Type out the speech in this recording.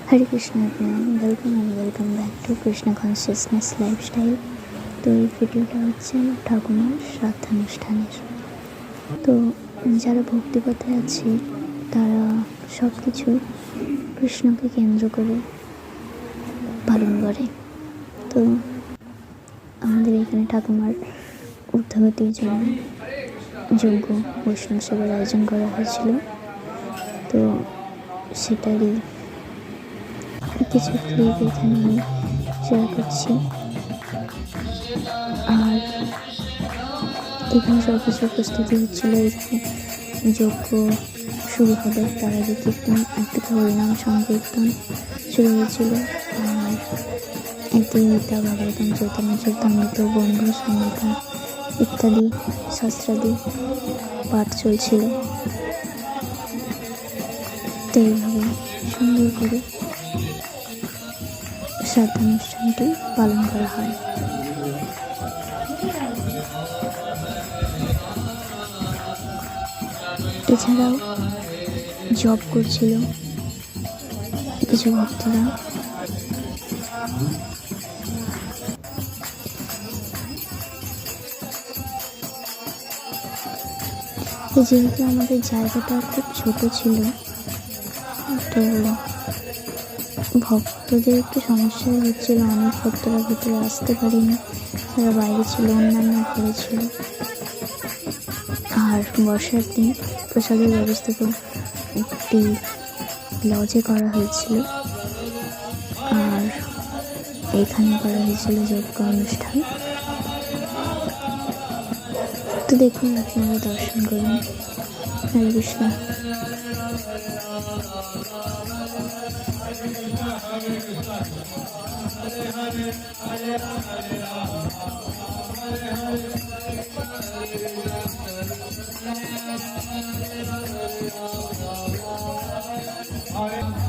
Hare Krishna everyone, welcome back to Krishna consciousness lifestyle. तो এই ভিডিওটা হচ্ছে আমার ঠাকুমার শ্রাদ্ধানুষ্ঠানের। তো যারা ভক্তিপথে আছে তারা সব কিছু কৃষ্ণকে কেন্দ্র করে পালন করে। তো আমাদের এখানে ঠাকুমার ঊর্ধ্বগতির জন্য যজ্ঞ বৈষ্ণব সেবার আয়োজন করা হয়েছিল। তো সেটারই কিছু ক্লিপ এখানে আমি শেয়ার করছি। আর এখানে সব কিছু প্রস্তুতি হচ্ছিল। এখানে যজ্ঞ শুরু হবে, তার আগে কীর্তন, একদিকে হরিনাম সংকীর্তন শুরু হয়েছিল। আর একদিকে গীতা, ভাগবতম, চৈতন্য চরিতামৃত, বন্ধু সংহিতা ইত্যাদি শাস্ত্রাদি পাঠ চলছিল। তো এইভাবে সুন্দর করে শ্রাদ্ধানুষ্ঠানটি পালন করা হয়। এছাড়াও জব করছিল কিছু ভক্তরা। যেহেতু আমাদের জায়গাটা খুব ছোট ছিল, তো ভক্তদের একটু সমস্যা হচ্ছিল। অনেক ভক্তরা ভিতরে আসতে পারেনি, তারা বাইরে ছিল, অন্যান্য ঘরে ছিল। আর বর্ষার দিন প্রসাদের ব্যবস্থা একটি লজে করা হয়েছিল, আর এখানে করা হয়েছিল যজ্ঞ অনুষ্ঠান। তো দেখুন, আপনারা দর্শন করুন। হরে কৃষ্ণ। Hare